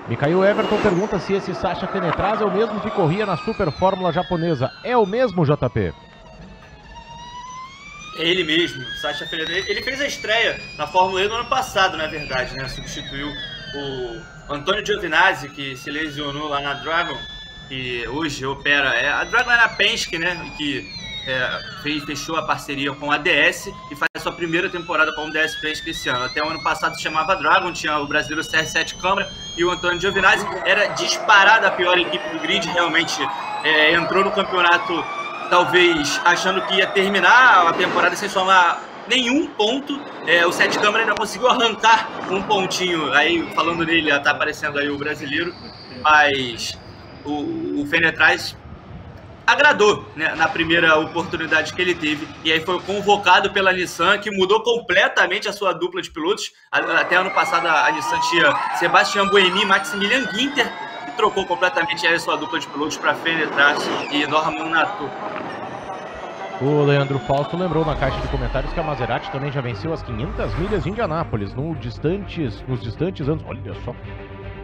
Michael Everton pergunta se esse Sasha Fenetraz é o mesmo que corria na Super Fórmula japonesa. É o mesmo, JP? É ele mesmo, Sasha Fenetraz. Ele fez a estreia na Fórmula E no ano passado, na verdade, né? Substituiu o Antônio Giovinazzi, que se lesionou lá na Dragon, que hoje opera. A Dragon era a Penske, né? Que fechou a parceria com a DS e faz a sua primeira temporada com o DS Penske esse ano. Até o ano passado se chamava Dragon, tinha o brasileiro Sérgio Sete Câmara e o Antônio Giovinazzi. Era disparada a pior equipe do grid, realmente entrou no campeonato talvez achando que ia terminar a temporada sem somar nenhum ponto. O Sete Câmara ainda conseguiu arrancar um pontinho, aí falando nele, tá aparecendo aí o brasileiro, mas o Fenetraz agradou, né, na primeira oportunidade que ele teve, e aí foi convocado pela Nissan, que mudou completamente a sua dupla de pilotos. Até ano passado a Nissan tinha Sebastian Buemi e Maximilian Ginter, e trocou completamente a sua dupla de pilotos para Fenetraz e Norman Nato. O Leandro Fausto lembrou na caixa de comentários que a Maserati também já venceu as 500 milhas de Indianápolis nos distantes anos. Olha só,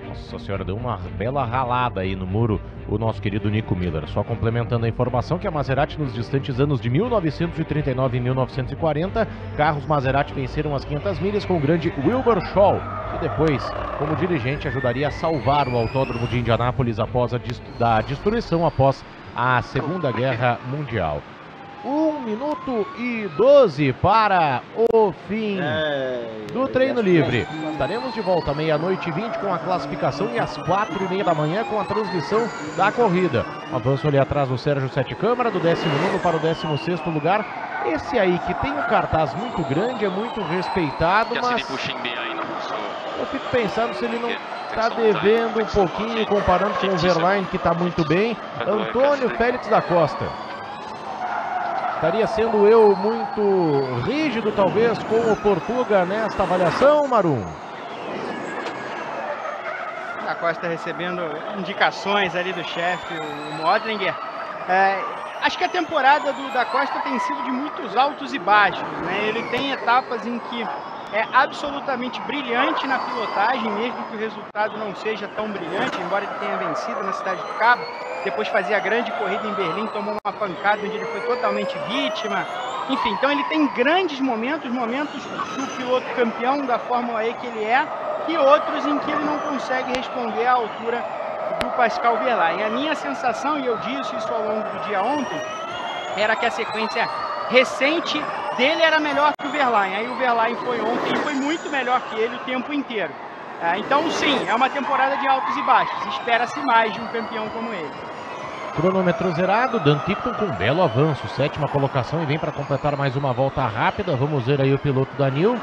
nossa senhora, deu uma bela ralada aí no muro o nosso querido Nico Miller. Só complementando a informação que a Maserati nos distantes anos de 1939 e 1940, carros Maserati venceram as 500 milhas com o grande Wilbur Shaw, que depois, como dirigente, ajudaria a salvar o autódromo de Indianápolis após da destruição após a Segunda Guerra Mundial. 1 minuto e 12 para o fim do treino livre. Estaremos de volta à 00h20 com a classificação e às 4h30 da manhã com a transmissão da corrida. Avanço ali atrás do Sérgio Sete Câmara, do 19º para o 16º lugar. Esse aí que tem um cartaz muito grande, é muito respeitado, mas eu fico pensando se ele não está devendo um pouquinho, comparando com o Verlaine, que está muito bem. Antônio Félix da Costa. Estaria sendo eu muito rígido, talvez, com o Portuga nesta avaliação, Marum? Da Costa recebendo indicações ali do chefe, o Modlinger. Acho que a temporada da Costa tem sido de muitos altos e baixos, né? Ele tem etapas em que é absolutamente brilhante na pilotagem, mesmo que o resultado não seja tão brilhante, embora ele tenha vencido na Cidade do Cabo. Depois fazia a grande corrida em Berlim, tomou uma pancada onde ele foi totalmente vítima. Enfim, então ele tem grandes momentos do piloto campeão da Fórmula E que ele é, e outros em que ele não consegue responder à altura do Pascal Wehrlein. A minha sensação, e eu disse isso ao longo do dia ontem, era que a sequência recente dele era melhor que o Wehrlein. Aí o Wehrlein foi ontem e foi muito melhor que ele o tempo inteiro. Então sim, é uma temporada de altos e baixos. Espera-se mais de um campeão como ele. Cronômetro zerado, Dan Ticktum com um belo avanço, 7ª colocação e vem para completar mais uma volta rápida. Vamos ver aí o piloto da New.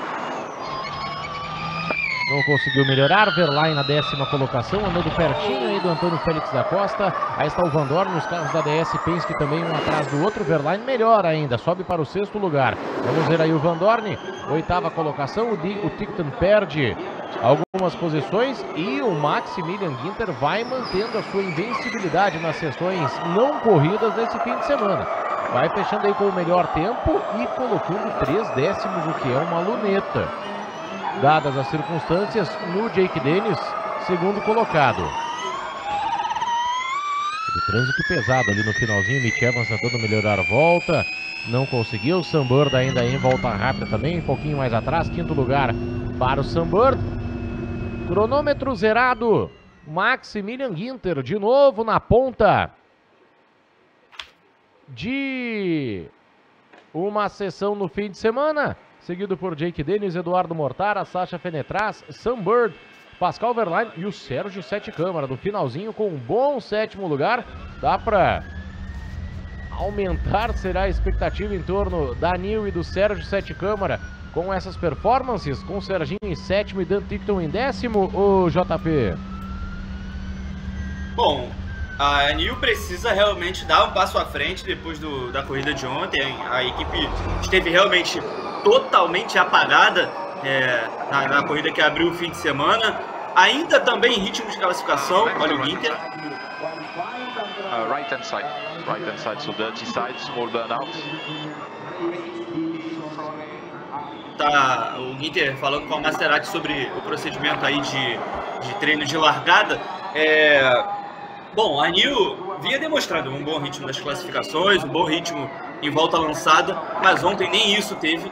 Não conseguiu melhorar, Wehrlein na 10ª colocação, andando pertinho aí do Antônio Félix da Costa. Aí está o Van Dorn, os carros da DS Penske também um atrás do outro. Wehrlein melhor ainda, sobe para o 6º lugar. Vamos ver aí o Van Dorn, 8ª colocação, o Ticktum perde algumas posições e o Maximilian Ginter vai mantendo a sua invencibilidade nas sessões não corridas desse fim de semana. Vai fechando aí com o melhor tempo e colocando 3 décimos, o que é uma luneta. Dadas as circunstâncias, no Jake Dennis, 2º colocado. De trânsito pesado ali no finalzinho, Mitch Evans tentando melhorar a volta, não conseguiu. Sam Bird ainda em volta rápida também, um pouquinho mais atrás, 5º lugar para o Sam Bird. Cronômetro zerado. Maximilian Ginter de novo na ponta de uma sessão no fim de semana, seguido por Jake Dennis, Eduardo Mortara, Sasha Fenetraz, Sam Bird, Pascal Wehrlein e o Sérgio Sete Câmara no finalzinho com um bom 7º lugar. Dá para aumentar, será a expectativa em torno da Nil e do Sérgio Sete Câmara com essas performances, com o Serginho em 7º e Dan Tickton em 10º, o JP? Bom, a Nil precisa realmente dar um passo à frente depois da corrida de ontem. A equipe esteve realmente totalmente apagada na corrida que abriu o fim de semana. Ainda também em ritmo de classificação, olha o Ginter. Right hand side, so dirty side, small burnout. Tá o Ginter falando com a Maserati sobre o procedimento aí de treino de largada. Bom, a Nil vinha demonstrando um bom ritmo nas classificações, um bom ritmo em volta lançada, mas ontem nem isso teve,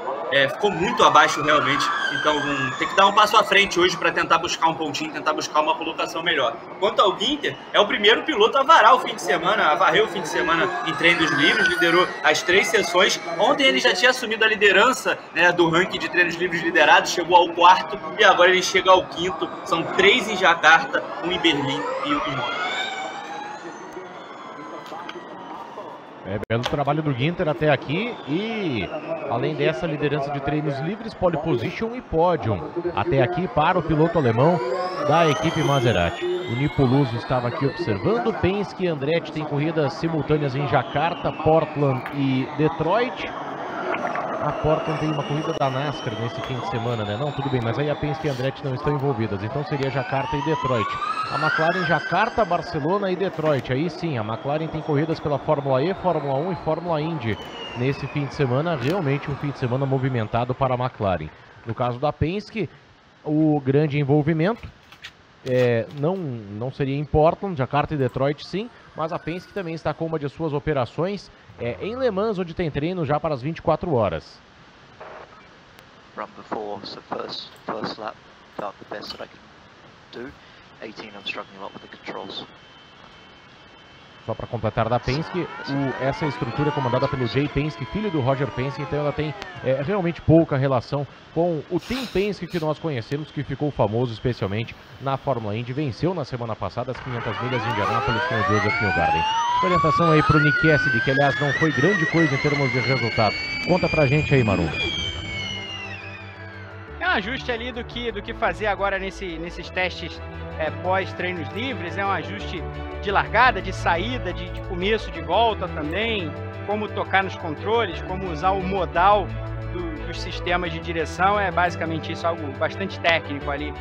ficou muito abaixo realmente, então tem que dar um passo à frente hoje para tentar buscar um pontinho, tentar buscar uma colocação melhor. Quanto ao Ginter, é o primeiro piloto a varrer o fim de semana em treinos livres, liderou as 3 sessões. Ontem ele já tinha assumido a liderança, né, do ranking de treinos livres liderados, chegou ao 4º e agora ele chega ao 5º, são 3 em Jacarta, 1 em Berlim e 1 em Mônaco. Belo trabalho do Ginter até aqui e, além dessa liderança de treinos livres, pole position e pódio até aqui para o piloto alemão da equipe Maserati. O Nipo Luso estava aqui observando. Penske e Andretti têm corridas simultâneas em Jacarta, Portland e Detroit. A Portland tem uma corrida da NASCAR nesse fim de semana, né? Não, tudo bem, mas aí a Penske e a Andretti não estão envolvidas, então seria Jacarta e Detroit. A McLaren, Jacarta, Barcelona e Detroit. Aí sim, a McLaren tem corridas pela Fórmula E, Fórmula 1 e Fórmula Indy nesse fim de semana. Realmente um fim de semana movimentado para a McLaren. No caso da Penske, o grande envolvimento não seria em Portland, Jacarta e Detroit sim, mas a Penske também está com uma de suas operações em Le Mans, onde tem treino já para as 24 horas. Run before, so first lap, felt the best that I can do. 18, I'm struggling a lot with the controls. Só para completar da Penske, essa estrutura é comandada pelo Jay Penske, filho do Roger Penske, então ela tem realmente pouca relação com o Team Penske que nós conhecemos, que ficou famoso especialmente na Fórmula Indy, venceu na semana passada as 500 milhas de Indianápolis com o Joseph Newgarden. Orientação aí para o Nick Cassidy, que aliás não foi grande coisa em termos de resultado. Conta pra gente aí, Marum. É um ajuste ali do que fazer agora nesses testes pós-treinos livres, é um ajuste de largada, de saída, de começo, de volta também, como tocar nos controles, como usar o modal dos sistemas de direção, é basicamente isso, algo bastante técnico ali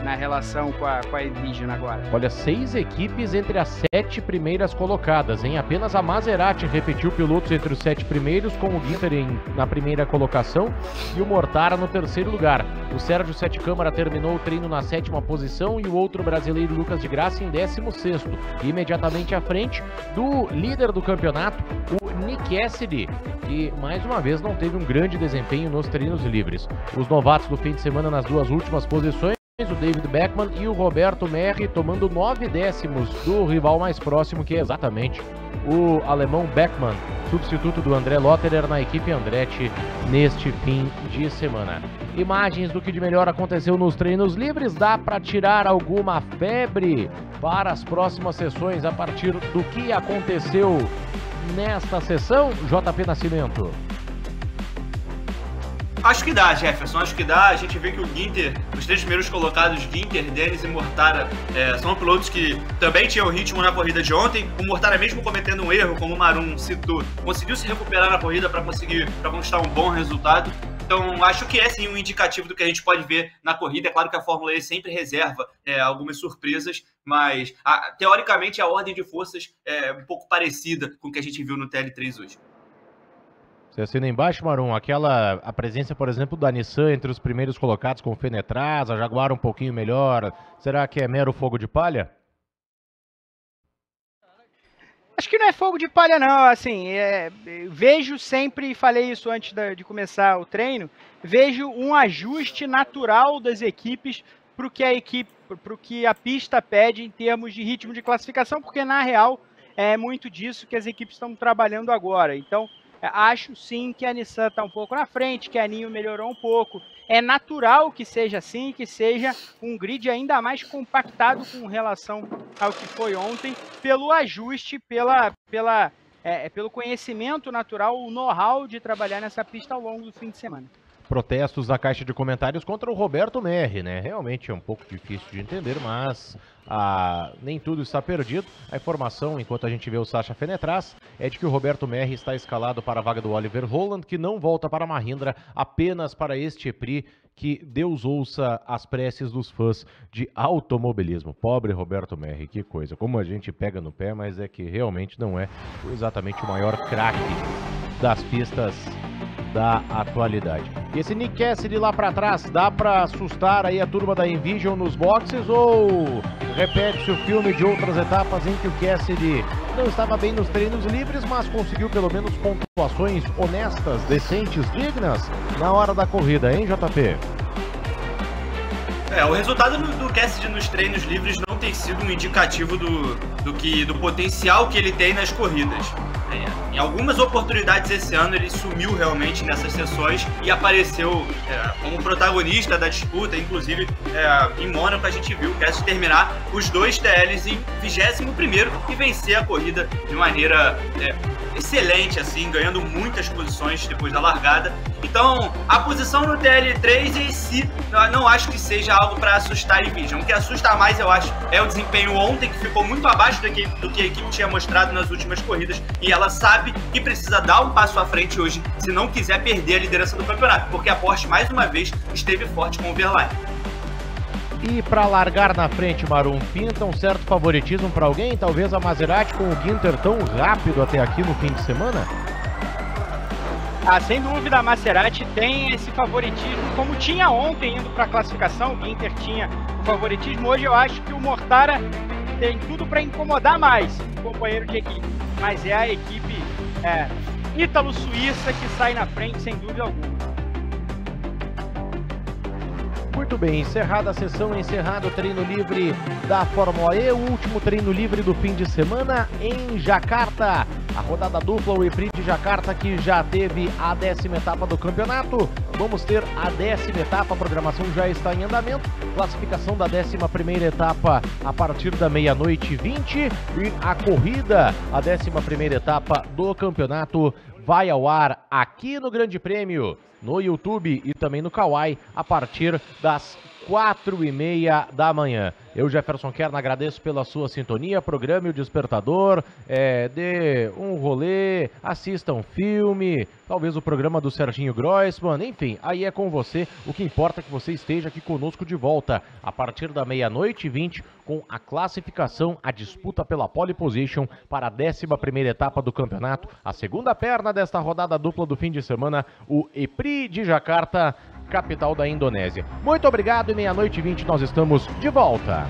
na relação com a Envision agora. Olha, 6 equipes entre as 7 primeiras colocadas, hein? Apenas a Maserati repetiu pilotos entre os 7 primeiros, com o Ginter na primeira colocação e o Mortara no 3º lugar. O Sérgio Sete Câmara terminou o treino na 7ª posição e o outro brasileiro, Lucas de Graça, em 16º. Imediatamente à frente do líder do campeonato, o Nick Cassidy, que mais uma vez não teve um grande desempenho nos treinos livres. Os novatos do fim de semana nas 2 últimas posições, o David Beckman e o Roberto Merri, tomando 9 décimos do rival mais próximo, que é exatamente o alemão Beckman, substituto do André Lotterer na equipe Andretti neste fim de semana. Imagens do que de melhor aconteceu nos treinos livres, dá para tirar alguma febre para as próximas sessões a partir do que aconteceu nesta sessão, JP Nascimento? Acho que dá, Jefferson, acho que dá. A gente vê que o Ginter, os 3 primeiros colocados, Ginter, Dennis e Mortara, são pilotos que também tinham ritmo na corrida de ontem. O Mortara, mesmo cometendo um erro, como o Marum citou, conseguiu se recuperar na corrida para conquistar um bom resultado. Então, acho que é sim um indicativo do que a gente pode ver na corrida. É claro que a Fórmula E sempre reserva algumas surpresas, mas teoricamente a ordem de forças é um pouco parecida com o que a gente viu no TL3 hoje. Você assina embaixo, Marum, a presença, por exemplo, da Nissan entre os primeiros colocados com o Fenetraz, a Jaguar um pouquinho melhor, será que é mero fogo de palha? Acho que não é fogo de palha não, assim, vejo sempre, falei isso antes de começar o treino, vejo um ajuste natural das equipes para o que a equipe, para o que a pista pede em termos de ritmo de classificação, porque na real é muito disso que as equipes estão trabalhando agora. Então, acho sim que a Nissan está um pouco na frente, que a NIO melhorou um pouco. É natural que seja assim, que seja um grid ainda mais compactado com relação ao que foi ontem, pelo ajuste, pelo conhecimento natural, o know-how de trabalhar nessa pista ao longo do fim de semana. Protestos da caixa de comentários contra o Roberto Merhi, né? Realmente é um pouco difícil de entender, mas nem tudo está perdido. A informação, enquanto a gente vê o Sasha Fenetraz, é de que o Roberto Merhi está escalado para a vaga do Oliver Rowland, que não volta para a Mahindra apenas para este EPRI, que Deus ouça as preces dos fãs de automobilismo. Pobre Roberto Merhi, que coisa. Como a gente pega no pé, mas é que realmente não é exatamente o maior craque das pistas da atualidade. E esse Nick Cassidy lá pra trás, dá pra assustar aí a turma da Envision nos boxes ou repete-se o filme de outras etapas em que o Cassidy não estava bem nos treinos livres, mas conseguiu pelo menos pontuações honestas, decentes, dignas na hora da corrida, hein, JP? O resultado do Cassidy nos treinos livres não tem sido um indicativo do potencial que ele tem nas corridas. Em algumas oportunidades esse ano ele sumiu realmente nessas sessões e apareceu como protagonista da disputa, inclusive em Mônaco a gente viu o Cassidy terminar os 2 TLs em 21º e vencer a corrida de maneira excelente, assim, ganhando muitas posições depois da largada. Então, a posição no TL3 em si, não acho que seja algo para assustar a Envision. O que assusta mais, eu acho, é o desempenho ontem, que ficou muito abaixo do que a equipe tinha mostrado nas últimas corridas, e ela sabe que precisa dar um passo à frente hoje, se não quiser perder a liderança do campeonato, porque a Porsche, mais uma vez, esteve forte com o Verlaine. E para largar na frente, Marum, pinta um certo favoritismo para alguém? Talvez a Maserati com o Ginter tão rápido até aqui no fim de semana? Sem dúvida a Maserati tem esse favoritismo, como tinha ontem indo para a classificação, o Ginter tinha o favoritismo. Hoje eu acho que o Mortara tem tudo para incomodar mais o companheiro de equipe, mas é a equipe ítalo-suíça que sai na frente sem dúvida alguma. Muito bem, encerrada a sessão, encerrado o treino livre da Fórmula E, o último treino livre do fim de semana em Jacarta. A rodada dupla, o EPRI de Jacarta, que já teve a 10ª etapa do campeonato. Vamos ter a 10ª etapa, a programação já está em andamento. Classificação da 11ª etapa a partir da 00h20 e a corrida, a 11ª etapa do campeonato, vai ao ar aqui no Grande Prêmio, no YouTube e também no Kawai, a partir das 4h30 da manhã. Eu, Jefferson Kern, agradeço pela sua sintonia, programe o despertador, dê um rolê, assista um filme, talvez o programa do Serginho Groisman, enfim, aí é com você, o que importa é que você esteja aqui conosco de volta, a partir da 00h20, com a classificação, a disputa pela pole position para a 11ª etapa do campeonato, a segunda perna desta rodada dupla do fim de semana, o EPRI de Jacarta, capital da Indonésia. Muito obrigado e 00h20 nós estamos de volta.